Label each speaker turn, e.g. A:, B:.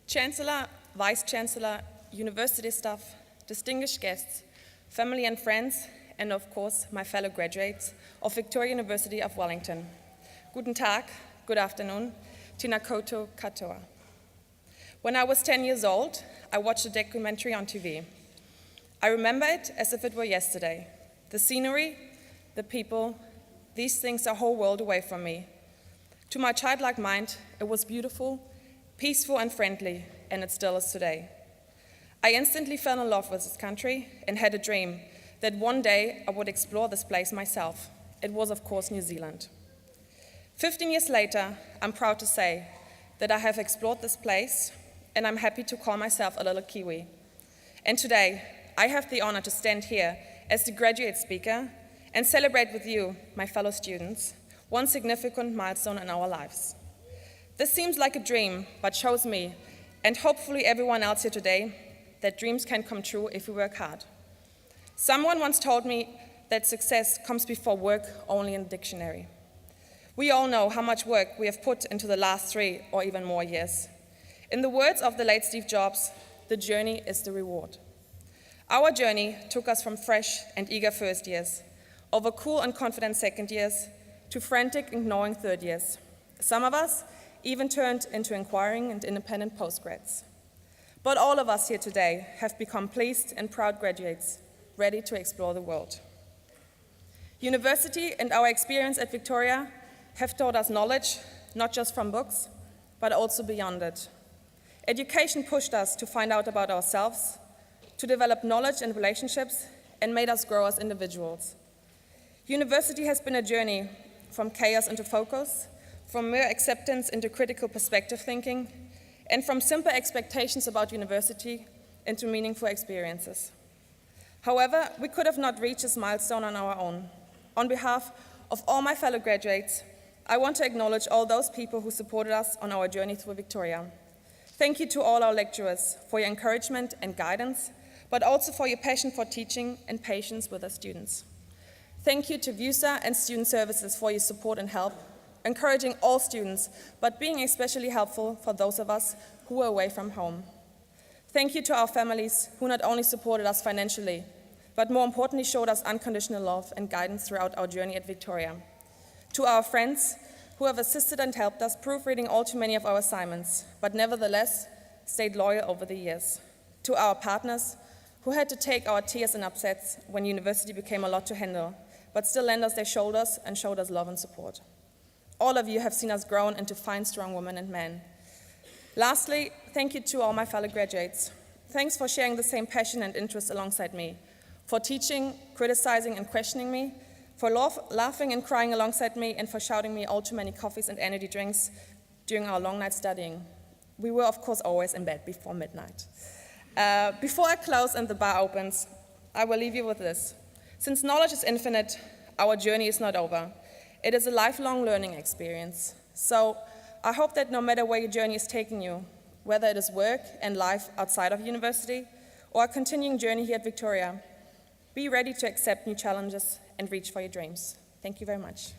A: Chancellor, Vice-Chancellor, university staff, distinguished guests, family and friends, and of course, my fellow graduates of Victoria University of Wellington. Guten Tag, good afternoon, Tēnā koutou katoa. When I was 10 years old, I watched a documentary on TV. I remember it as if it were yesterday. The scenery, the people, these things are a whole world away from me. To my childlike mind, it was beautiful, peaceful and friendly, and it still is today. I instantly fell in love with this country and had a dream that one day I would explore this place myself. It was, of course, New Zealand. 15 years later, I'm proud to say that I have explored this place, and I'm happy to call myself a little Kiwi. And today, I have the honor to stand here as the graduate speaker and celebrate with you, my fellow students, one significant milestone in our lives. This seems like a dream, but shows me, and hopefully everyone else here today, that dreams can come true if we work hard. Someone once told me that success comes before work only in the dictionary. We all know how much work we have put into the last 3 or even more years. In the words of the late Steve Jobs, the journey is the reward. Our journey took us from fresh and eager first years, over cool and confident second years, to frantic and gnawing third years. Some of us even turned into inquiring and independent postgrads. But all of us here today have become pleased and proud graduates, ready to explore the world. University and our experience at Victoria have taught us knowledge, not just from books, but also beyond it. Education pushed us to find out about ourselves, to develop knowledge and relationships, and made us grow as individuals. University has been a journey from chaos into focus, from mere acceptance into critical perspective thinking, and from simple expectations about university into meaningful experiences. However, we could have not reached this milestone on our own. On behalf of all my fellow graduates, I want to acknowledge all those people who supported us on our journey through Victoria. Thank you to all our lecturers for your encouragement and guidance, but also for your passion for teaching and patience with our students. Thank you to VUSA and Student Services for your support and help, encouraging all students, but being especially helpful for those of us who were away from home. Thank you to our families who not only supported us financially, but more importantly showed us unconditional love and guidance throughout our journey at Victoria. To our friends who have assisted and helped us proofreading all too many of our assignments, but nevertheless stayed loyal over the years. To our partners who had to take our tears and upsets when university became a lot to handle, but still lent us their shoulders and showed us love and support. All of you have seen us grown into fine, strong women and men. Lastly, thank you to all my fellow graduates. Thanks for sharing the same passion and interest alongside me, for teaching, criticizing, and questioning me, for laughing and crying alongside me, and for shouting me all too many coffees and energy drinks during our long night studying. We were, of course, always in bed before midnight. Before I close and the bar opens, I will leave you with this. Since knowledge is infinite, our journey is not over. It is a lifelong learning experience. So I hope that no matter where your journey is taking you, whether it is work and life outside of university or a continuing journey here at Victoria, be ready to accept new challenges and reach for your dreams. Thank you very much.